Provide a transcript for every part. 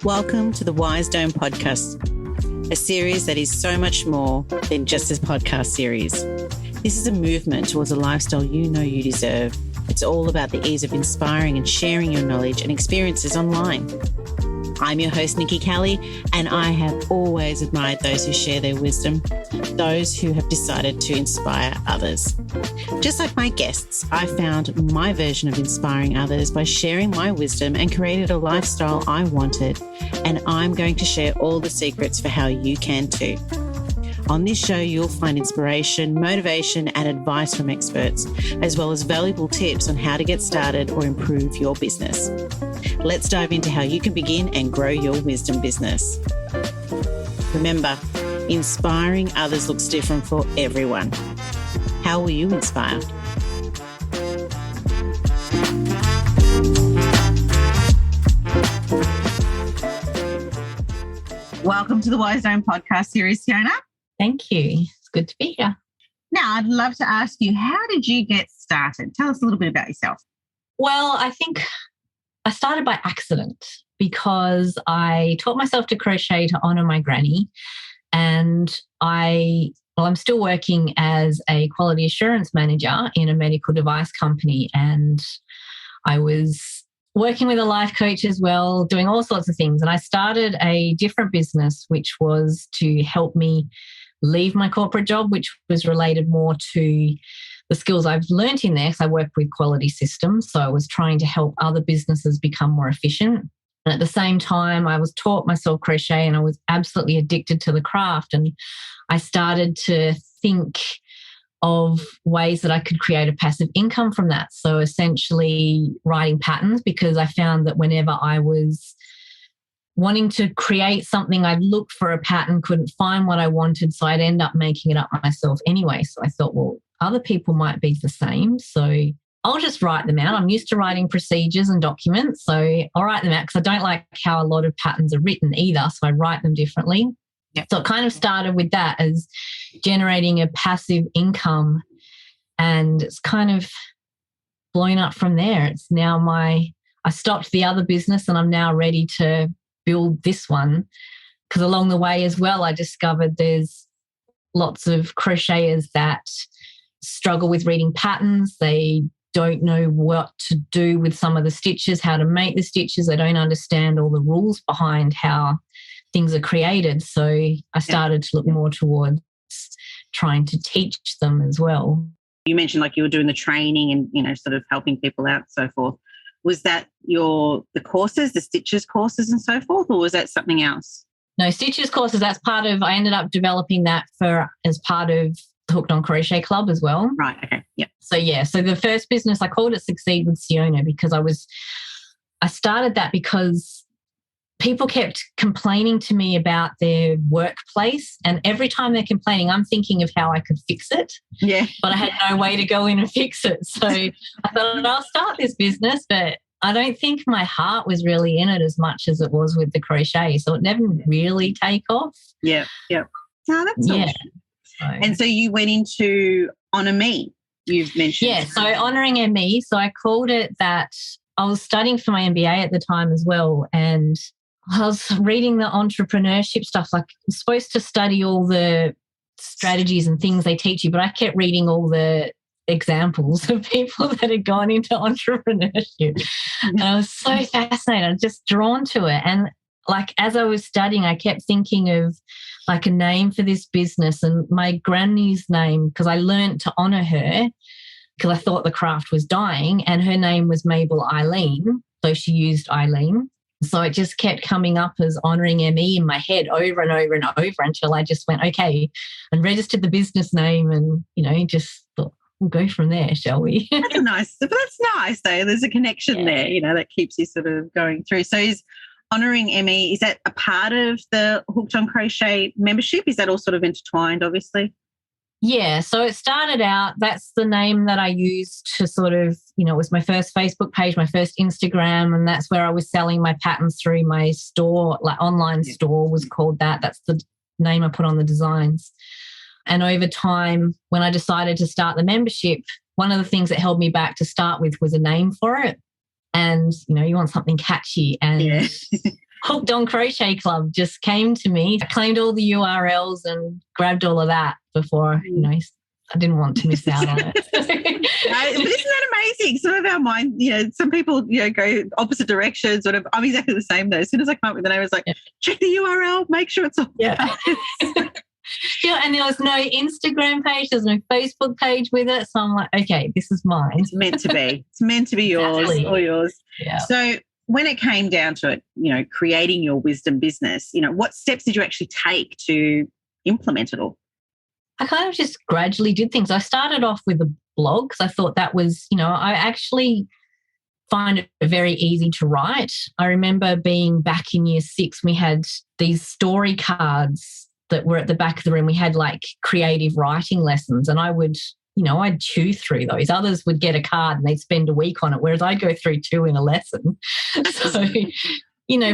Welcome to the Wise Dome podcast, a series that is so much more than just a podcast series. This is a movement towards a lifestyle you know you deserve. It's all about the ease of inspiring and sharing your knowledge and experiences online. I'm your host, Nikki, and I have always admired those who share their wisdom, those who have decided to inspire others. Just like my guests, I found my version of inspiring others by sharing my wisdom and created a lifestyle I wanted, and I'm going to share all the secrets for how you can too. On this show, you'll find inspiration, motivation, and advice from experts, as well as valuable tips on how to get started or improve your business. Let's dive into how you can begin and grow your wisdom business. Remember, inspiring others looks different for everyone. How will you inspire? Welcome to the Wise Dome podcast series, Seona. Thank you. It's good to be here. Now, I'd love to ask you, how did you get started? Tell us a little bit about yourself. Well, I think I started by accident because I taught myself to crochet to honour my granny, and I'm still working as a quality assurance manager in a medical device company, and I was working with a life coach as well, doing all sorts of things. And I started a different business, which was to help me leave my corporate job, which was related more to the skills I've learnt in there, because I work with quality systems. So I was trying to help other businesses become more efficient. And at the same time, I was taught myself crochet, and I was absolutely addicted to the craft. And I started to think of ways that I could create a passive income from that. So essentially writing patterns, because I found that whenever I was wanting to create something, I'd look for a pattern, couldn't find what I wanted, so I'd end up making it up myself anyway. So I thought, well, other people might be the same, so I'll just write them out. I'm used to writing procedures and documents, so I'll write them out, because I don't like how a lot of patterns are written either, so I write them differently. Yep. So it kind of started with that as generating a passive income, and it's kind of blown up from there. It's now I stopped the other business, and I'm now ready to build this one, because along the way as well, I discovered there's lots of crocheters that struggle with reading patterns. They don't know what to do with some of the stitches, how to make the stitches. They don't understand all the rules behind how things are created. So I started to look more towards trying to teach them as well. You mentioned like you were doing the training and, sort of helping people out and so forth. Was that the courses, the stitches courses and so forth, or was that something else? No, stitches courses, that's part of, I ended up developing that as part of the Hooked on Crochet Club as well. Right, okay, yep. So the first business, I called it Succeed with Seona, because I started that because people kept complaining to me about their workplace, and every time they're complaining, I'm thinking of how I could fix it. Yeah. But I had no way to go in and fix it. So I thought, I'll start this business, but I don't think my heart was really in it as much as it was with the crochet. So it never really take off. Yeah, yeah. Oh, that's awesome. So, and so you went into Honour Me, you've mentioned. Yeah, so Honouring ME. So I called it that. I was studying for my MBA at the time as well, and I was reading the entrepreneurship stuff. Like, I'm supposed to study all the strategies and things they teach you, but I kept reading all the examples of people that had gone into entrepreneurship. And I was so fascinated. I was just drawn to it. And like, as I was studying, I kept thinking of like a name for this business, and my granny's name, because I learned to honour her because I thought the craft was dying, and her name was Mabel Eileen. So she used Eileen. So it just kept coming up as Honouring ME in my head over and over and over, until I just went, okay, and registered the business name, and, just thought, we'll go from there, shall we? That's nice though. There's a connection there, that keeps you sort of going through. So is Honouring ME, is that a part of the Hooked on Crochet membership? Is that all sort of intertwined, obviously? Yeah, so it started out, that's the name that I used to sort of, it was my first Facebook page, my first Instagram, and that's where I was selling my patterns through my store, like online store was called that. That's the name I put on the designs. And over time, when I decided to start the membership, one of the things that held me back to start with was a name for it. And, you want something catchy. And Hooked on Crochet Club just came to me. I claimed all the URLs and grabbed all of that before, I didn't want to miss out on it. But isn't that amazing? Some of our mind, some people, go opposite directions. Sort of, I'm exactly the same though. As soon as I come up with the name, I was like, check the URL, make sure it's all Yeah, and there was no Instagram page, there's no Facebook page with it. So I'm like, okay, this is mine. It's meant to be. It's meant to be yours, Exactly. all yours. Yeah. So when it came down to it, creating your wisdom business, what steps did you actually take to implement it all? I kind of just gradually did things. I started off with a blog because I thought that was, I actually find it very easy to write. I remember being back in year 6, we had these story cards that were at the back of the room. We had like creative writing lessons, and I would, I'd chew through those. Others would get a card and they'd spend a week on it, whereas I'd go through 2 in a lesson. So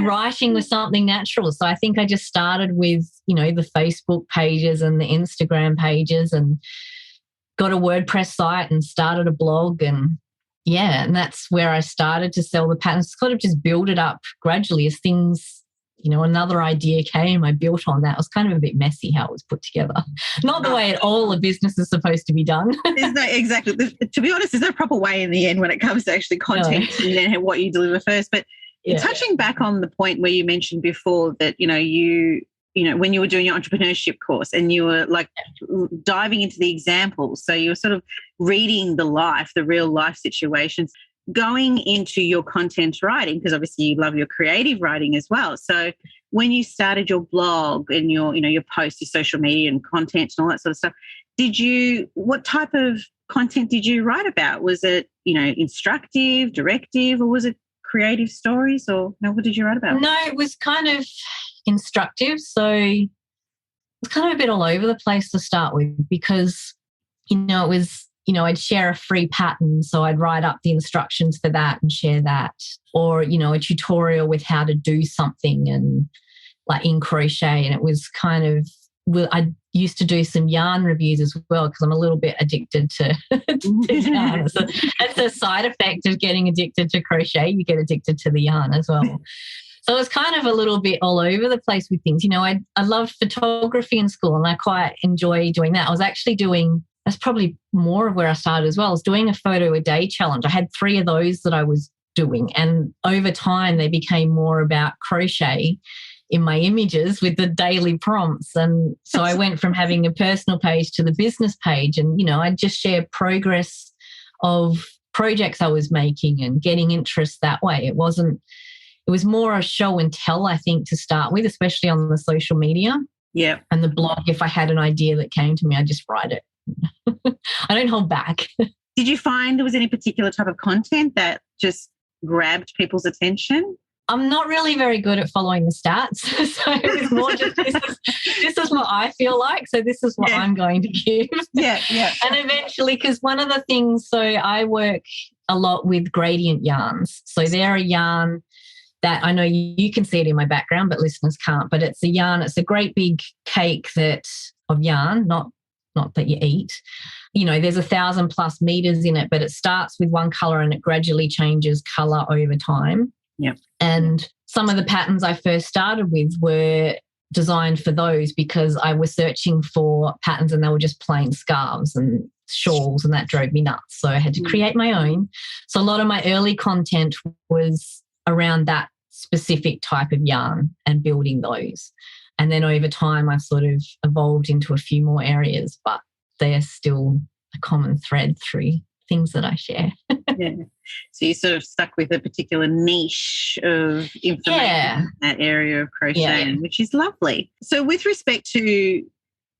writing was something natural. So I think I just started with, the Facebook pages and the Instagram pages, and got a WordPress site and started a blog. And that's where I started to sell the patterns, sort of just build it up gradually as things, another idea came. I built on that. It was kind of a bit messy how it was put together. Not the way at all a business is supposed to be done. Exactly. To be honest, there's no proper way in the end when it comes to actually content and then what you deliver first. But touching back on the point where you mentioned before that, when you were doing your entrepreneurship course and you were like diving into the examples, so you were sort of reading the real life situations, going into your content writing, because obviously you love your creative writing as well. So when you started your blog and your posts, your social media and content and all that sort of stuff, what type of content did you write about? Was it, instructive, directive, or was it creative stories, or what did you write about? No, it was kind of instructive. So it was kind of a bit all over the place to start with, because, it was, I'd share a free pattern. So I'd write up the instructions for that and share that, or, a tutorial with how to do something and like in crochet. And it was kind of, I used to do some yarn reviews as well, because I'm a little bit addicted to yarn. So that's a side effect of getting addicted to crochet. You get addicted to the yarn as well. So it was kind of a little bit all over the place with things. I loved photography in school, and I quite enjoy doing that. I was actually that's probably more of where I started as well. I was doing a photo a day challenge. I had 3 of those that I was doing. And over time, they became more about crochet in my images with the daily prompts. And so I went from having a personal page to the business page, and, I'd just share progress of projects I was making and getting interest that way. It was more a show and tell, I think, to start with, especially on the social media. Yeah. And the blog, if I had an idea that came to me, I just write it. I don't hold back. Did you find there was any particular type of content that just grabbed people's attention? I'm not really very good at following the stats. So it was more just this is what I feel like. So this is what I'm going to give. Yeah. And eventually, because one of the things, so I work a lot with gradient yarns. So they're a yarn that I know you can see it in my background, but listeners can't. But it's a yarn. It's a great big cake of yarn, not that you eat. There's 1,000+ meters in it, but it starts with one color and it gradually changes color over time. Yep. And some of the patterns I first started with were designed for those, because I was searching for patterns and they were just plain scarves and shawls, and that drove me nuts. So I had to create my own. So a lot of my early content was around that specific type of yarn and building those. And then over time, I've sort of evolved into a few more areas, but they're still a common thread through things that I share. Yeah. So you sort of stuck with a particular niche of information in that area of crocheting, which is lovely. So with respect to,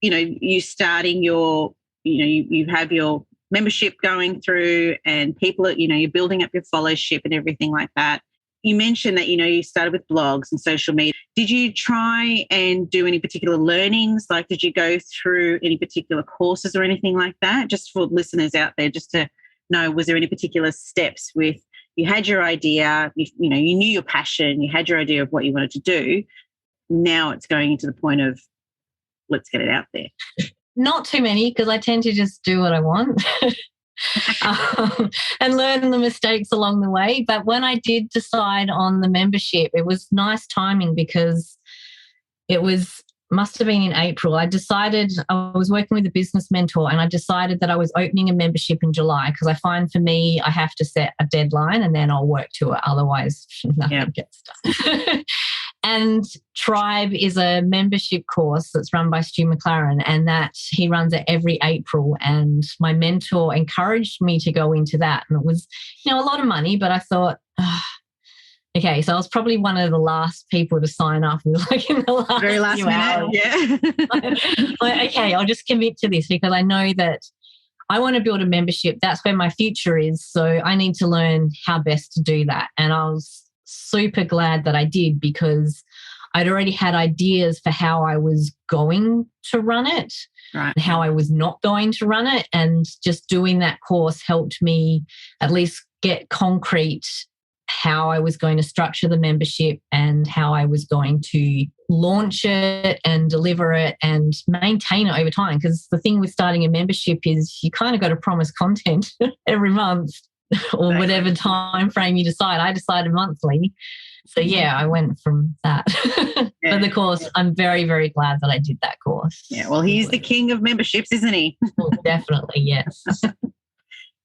you starting your, you have your membership going through, and people, you're building up your followership and everything like that. You mentioned that, you started with blogs and social media. Did you try and do any particular learnings? Like, did you go through any particular courses or anything like that? Just for listeners out there, just to know, was there any particular steps with, you had your idea, you knew your passion, you had your idea of what you wanted to do. Now it's going into the point of, let's get it out there. Not too many, because I tend to just do what I want. and learn the mistakes along the way. But when I did decide on the membership, it was nice timing because must have been in April. I was working with a business mentor and I decided that I was opening a membership in July because I find for me, I have to set a deadline and then I'll work to it. Otherwise, nothing gets done. And Tribe is a membership course that's run by Stu McLaren, and that he runs it every April. And my mentor encouraged me to go into that. And it was, a lot of money, but I thought, okay, so I was probably one of the last people to sign up. Like in the last very last minute, hours. Yeah. Okay, I'll just commit to this because I know that I want to build a membership. That's where my future is. So I need to learn how best to do that. And I was super glad that I did because I'd already had ideas for how I was going to run it, right, and how I was not going to run it. And just doing that course helped me at least get concrete how I was going to structure the membership and how I was going to launch it and deliver it and maintain it over time. Because the thing with starting a membership is you kind of got to promise content every month or whatever time frame you decide. I decided monthly. So, yeah, I went from that. Yeah. But the course, I'm very, very glad that I did that course. Yeah, well, he's the king of memberships, isn't he? Well, definitely, yes.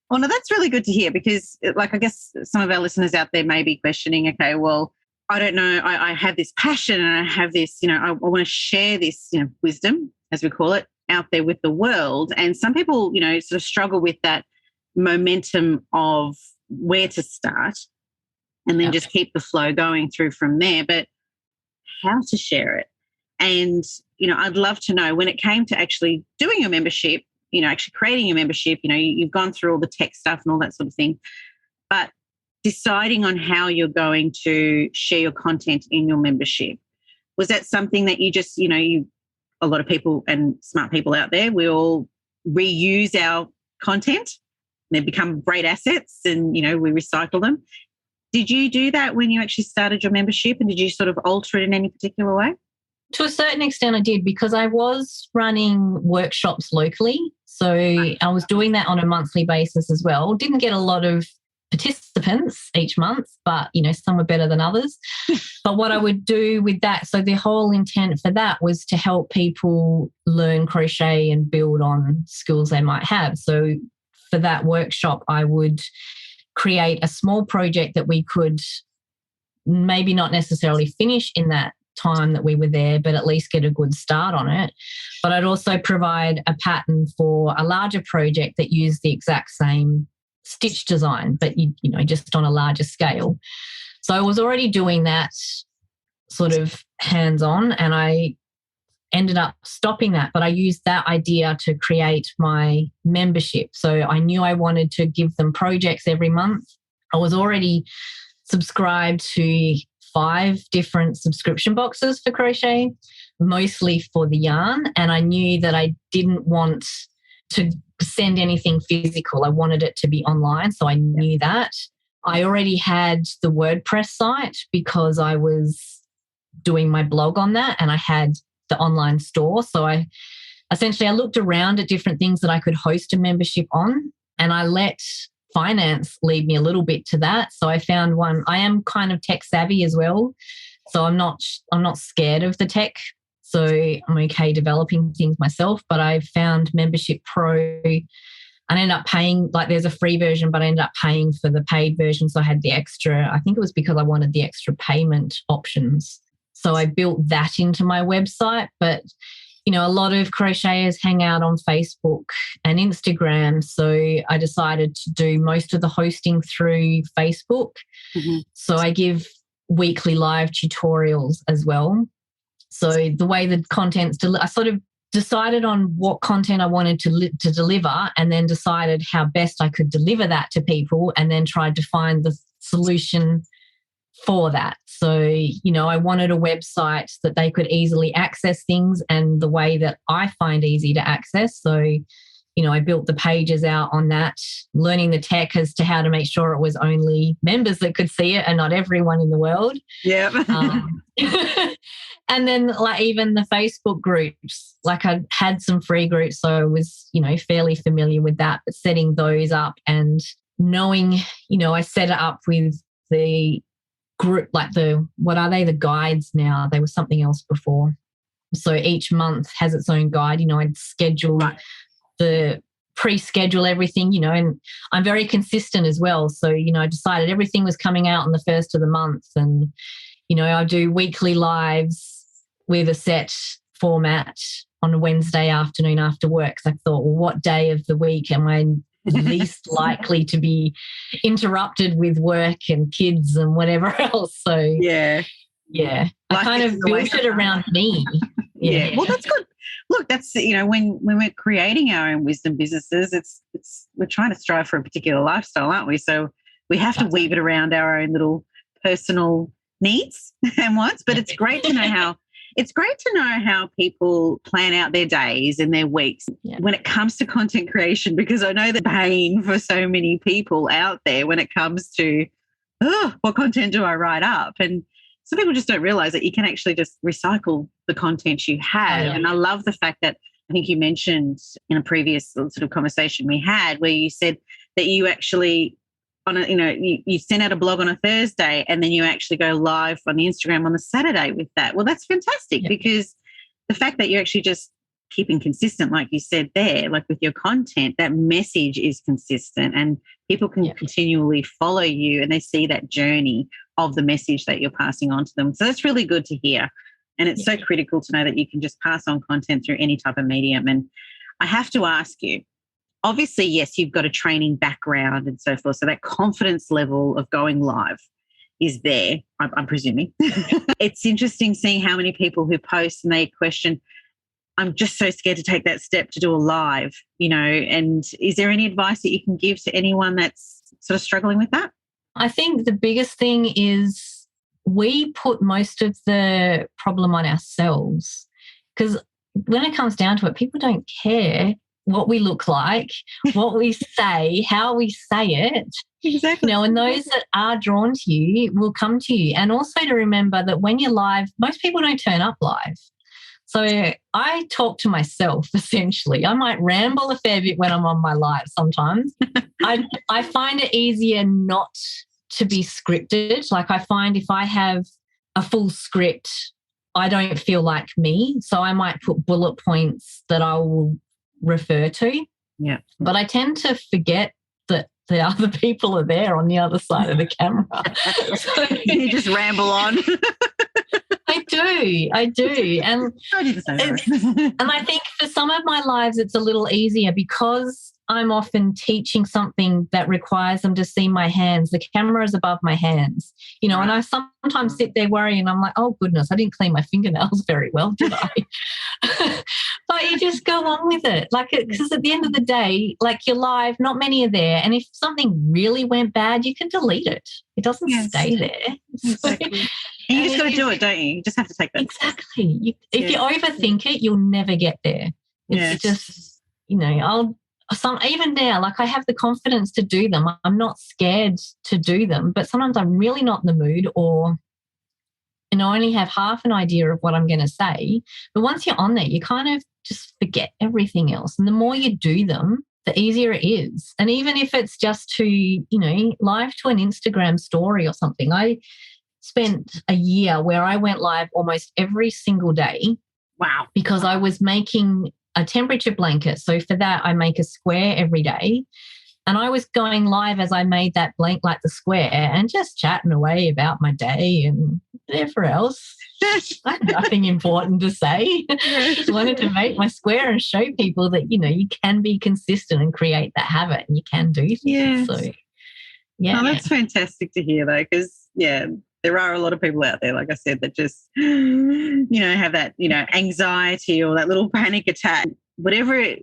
Well, no, that's really good to hear because, I guess some of our listeners out there may be questioning, okay, well, I don't know, I have this passion and I have this, I want to share this, wisdom, as we call it, out there with the world. And some people, sort of struggle with that momentum of where to start and then just keep the flow going through from there, but how to share it. And, I'd love to know when it came to actually doing a membership, actually creating a membership, you've gone through all the tech stuff and all that sort of thing, but deciding on how you're going to share your content in your membership, was that something that you just, a lot of people and smart people out there, we all reuse our content. They become great assets and, we recycle them. Did you do that when you actually started your membership, and did you sort of alter it in any particular way? To a certain extent I did, because I was running workshops locally. So I was doing that on a monthly basis as well. Didn't get a lot of participants each month, but, some were better than others. But what I would do with that, so the whole intent for that was to help people learn crochet and build on skills they might have. So for that workshop, I would create a small project that we could maybe not necessarily finish in that time that we were there, but at least get a good start on it. But I'd also provide a pattern for a larger project that used the exact same stitch design, but just on a larger scale. So I was already doing that sort of hands-on, and I ended up stopping that, but I used that idea to create my membership. So I knew I wanted to give them projects every month. I was already subscribed to 5 different subscription boxes for crochet, mostly for the yarn. And I knew that I didn't want to send anything physical. I wanted it to be online. So I knew that. I already had the WordPress site because I was doing my blog on that, and I had the online store. So I looked around at different things that I could host a membership on, and I let finance lead me a little bit to that. So I found one. I am kind of tech savvy as well, so I'm not scared of the tech. So I'm okay developing things myself. But I found Membership Pro. I ended up paying, there's a free version, but I ended up paying for the paid version. So I had the extra. I think it was because I wanted the extra payment options. So I built that into my website. But a lot of crocheters hang out on Facebook and Instagram. So I decided to do most of the hosting through Facebook. Mm-hmm. So I give weekly live tutorials as well. So the way the content's I sort of decided on what content I wanted to deliver, and then decided how best I could deliver that to people, and then tried to find the solution for that. So, I wanted a website that they could easily access things, and the way that I find easy to access. So I built the pages out on that, learning the tech as to how to make sure it was only members that could see it and not everyone in the world. Yeah. And then like even the Facebook groups, like I had some free groups, so I was, fairly familiar with that, but setting those up and knowing, I set it up with the group, like what are they? The guides now. They were something else before. So each month has its own guide. I'd schedule pre-schedule everything, and I'm very consistent as well. So, I decided everything was coming out on the first of the month, and, I do weekly lives with a set format on a Wednesday afternoon after work. So I thought, well, what day of the week am I least likely to be interrupted with work and kids and whatever else? So yeah, I kind of built it around me. Yeah. Well, that's good. Look, that's, when we're creating our own wisdom businesses, we're trying to strive for a particular lifestyle, aren't we? So we have to weave it around our own little personal needs and wants. But it's great to know how people plan out their days and their weeks when it comes to content creation, because I know the pain for so many people out there when it comes to, what content do I write up? And some people just don't realize that you can actually just recycle the content you have. Oh, yeah. And I love the fact that I think you mentioned in a previous sort of conversation we had where you said that you actually you send out a blog on a Thursday and then you actually go live on Instagram on the Saturday with that. Well, that's fantastic because the fact that you're actually just keeping consistent, like you said there, like with your content, that message is consistent and people can continually follow you and they see that journey of the message that you're passing on to them. So that's really good to hear. And it's so critical to know that you can just pass on content through any type of medium. And I have to ask you, obviously, yes, you've got a training background and so forth. So that confidence level of going live is there, I'm presuming. It's interesting seeing how many people who post and they question, I'm just so scared to take that step to do a live, and is there any advice that you can give to anyone that's sort of struggling with that? I think the biggest thing is we put most of the problem on ourselves because when it comes down to it, people don't care what we look like, what we say, how we say it. Exactly. And those that are drawn to you will come to you. And also to remember that when you're live, most people don't turn up live. So I talk to myself, essentially. I might ramble a fair bit when I'm on my live sometimes. I find it easier not to be scripted. Like I find if I have a full script, I don't feel like me. So I might put bullet points that I will refer to. Yeah. But I tend to forget that the other people are there on the other side of the camera. So you just ramble on. I do. And I do the same. And I think for some of my lives it's a little easier because I'm often teaching something that requires them to see my hands. The camera is above my hands, and I sometimes sit there worrying and I'm like, oh goodness, I didn't clean my fingernails very well, did I? But you just go on with it. Because at the end of the day, like you're live, not many are there. And if something really went bad, you can delete it. It doesn't stay there. Exactly. And you just got to do it, don't you? You just have to take that. Exactly. If you overthink it, you'll never get there. It's just, even now, like I have the confidence to do them. I'm not scared to do them, but sometimes I'm really not in the mood or, I only have half an idea of what I'm going to say. But once you're on there, you kind of just forget everything else. And the more you do them, the easier it is. And even if it's just to, live to an Instagram story or something, I spent a year where I went live almost every single day. Wow. Because I was making a temperature blanket. So for that, I make a square every day. And I was going live as I made that blank like the square and just chatting away about my day and whatever else. I had nothing important to say. Just wanted to make my square and show people that, you can be consistent and create that habit and you can do things. Yes. So, yeah. Oh, that's fantastic to hear though, because, there are a lot of people out there, like I said, that just, have that, anxiety or that little panic attack, whatever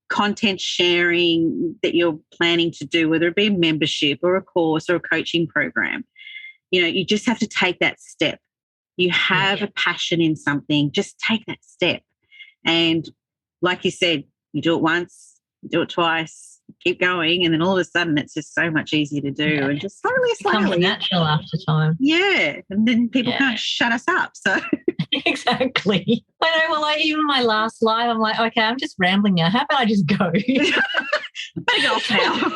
content sharing that you're planning to do, whether it be a membership or a course or a coaching program, you just have to take that step. You have a passion in something, just take that step. And like you said, you do it once, do it twice, keep going, and then all of a sudden it's just so much easier to do and just slowly. It becomes natural after time. Yeah, and then people can't shut us up. So exactly. I know. Well, like even my last live, I'm like, okay, I'm just rambling now. How about I just go? Better go off now.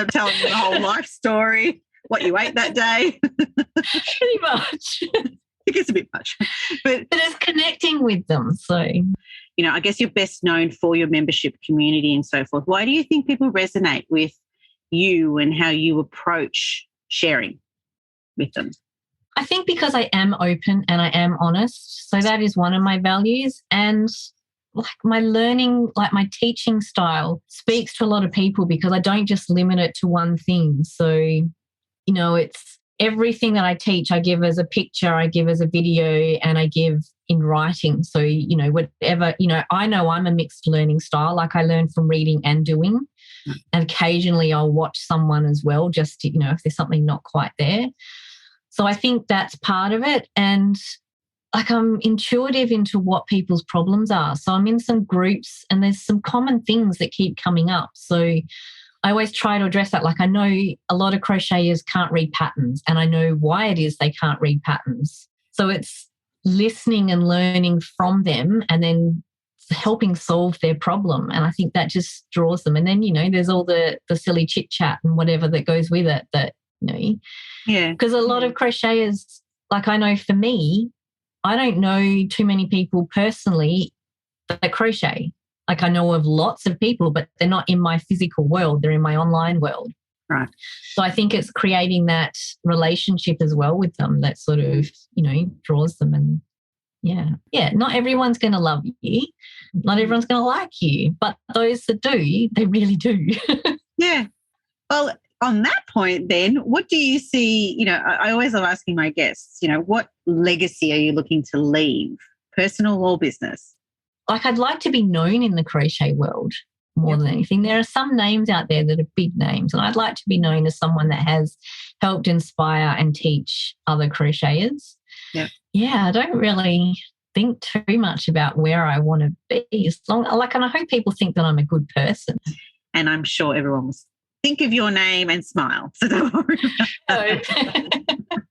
Telling you the whole life story, what you ate that day. Pretty much. It gets a bit much. But it's connecting with them. So, I guess you're best known for your membership community and so forth. Why do you think people resonate with you and how you approach sharing with them? I think because I am open and I am honest. So that is one of my values. And like my learning, like my teaching style speaks to a lot of people because I don't just limit it to one thing. So, it's everything that I teach, I give as a picture, I give as a video, and I give in writing. So, whatever, I know I'm a mixed learning style. Like I learn from reading and doing. And occasionally I'll watch someone as well, just to, if there's something not quite there. So I think that's part of it. And like I'm intuitive into what people's problems are. So I'm in some groups and there's some common things that keep coming up. So I always try to address that. Like I know a lot of crocheters can't read patterns and I know why it is they can't read patterns. So it's listening and learning from them and then helping solve their problem. And I think that just draws them. And then, there's all the silly chit chat and whatever that goes with it that, yeah. Because a lot of crocheters, like I know for me, I don't know too many people personally that crochet. Like I know of lots of people, but they're not in my physical world. They're in my online world. Right. So I think it's creating that relationship as well with them that sort of, draws them. And not everyone's going to love you. Not everyone's going to like you. But those that do, they really do. Yeah. Well, on that point then, what do you see, I always love asking my guests, what legacy are you looking to leave, personal or business? Like I'd like to be known in the crochet world more than anything. There are some names out there that are big names and I'd like to be known as someone that has helped inspire and teach other crocheters. Yeah. Yeah, I don't really think too much about where I want to be. And I hope people think that I'm a good person. And I'm sure everyone will think of your name and smile. So don't worry about that.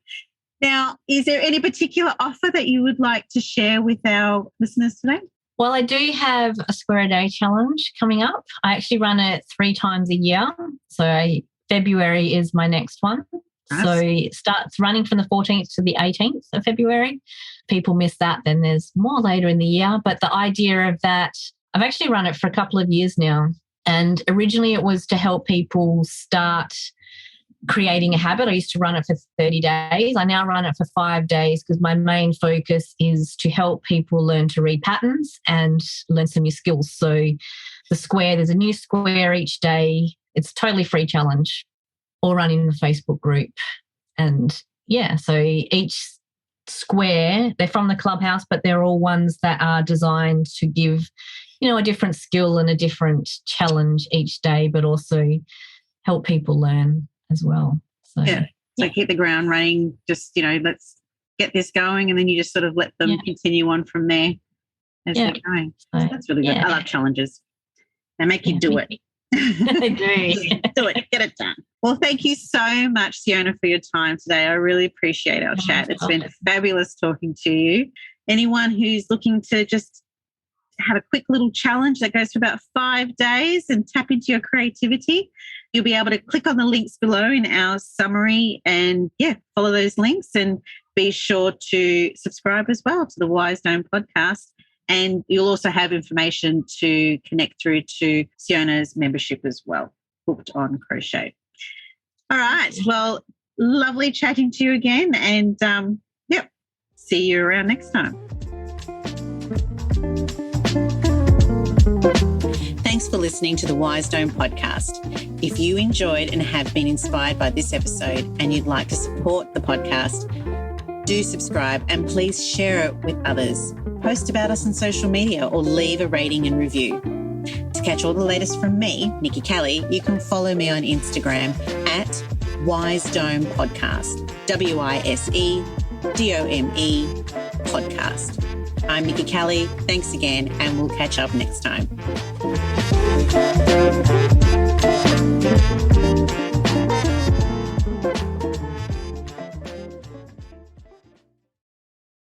Now, is there any particular offer that you would like to share with our listeners today? Well, I do have a square a day challenge coming up. I actually run it 3 times a year. So February is my next one. Nice. So it starts running from the 14th to the 18th of February. People miss that, then there's more later in the year. But the idea of that, I've actually run it for a couple of years now. And originally it was to help people start creating a habit. I used to run it for 30 days. I now run it for 5 days because my main focus is to help people learn to read patterns and learn some new skills. So there's a new square each day. It's a totally free challenge, all run in the Facebook group. And so each square, they're from the clubhouse, but they're all ones that are designed to give, a different skill and a different challenge each day, but also help people learn as well. So hit the ground running, just, let's get this going, and then you just sort of let them continue on from there as they're going. So that's really good. I love challenges. They make you do it. They do. Do it. Get it done. Well, thank you so much, Seona, for your time today. I really appreciate our chat. It's been fabulous talking to you. Anyone who's looking to just have a quick little challenge that goes for about 5 days and tap into your creativity, you'll be able to click on the links below in our summary and follow those links, and be sure to subscribe as well to the Wise Dome podcast. And you'll also have information to connect through to Seona's membership as well, Hooked on Crochet. All right. Well, lovely chatting to you again, and see you around next time. Thanks for listening to the Wise Dome podcast. If you enjoyed and have been inspired by this episode and you'd like to support the podcast, do subscribe and please share it with others. Post about us on social media or leave a rating and review. To catch all the latest from me, Nikki Kelly, you can follow me on Instagram at Wise Dome Podcast, WISEDOME podcast. I'm Nikki Kelly. Thanks again, and we'll catch up next time.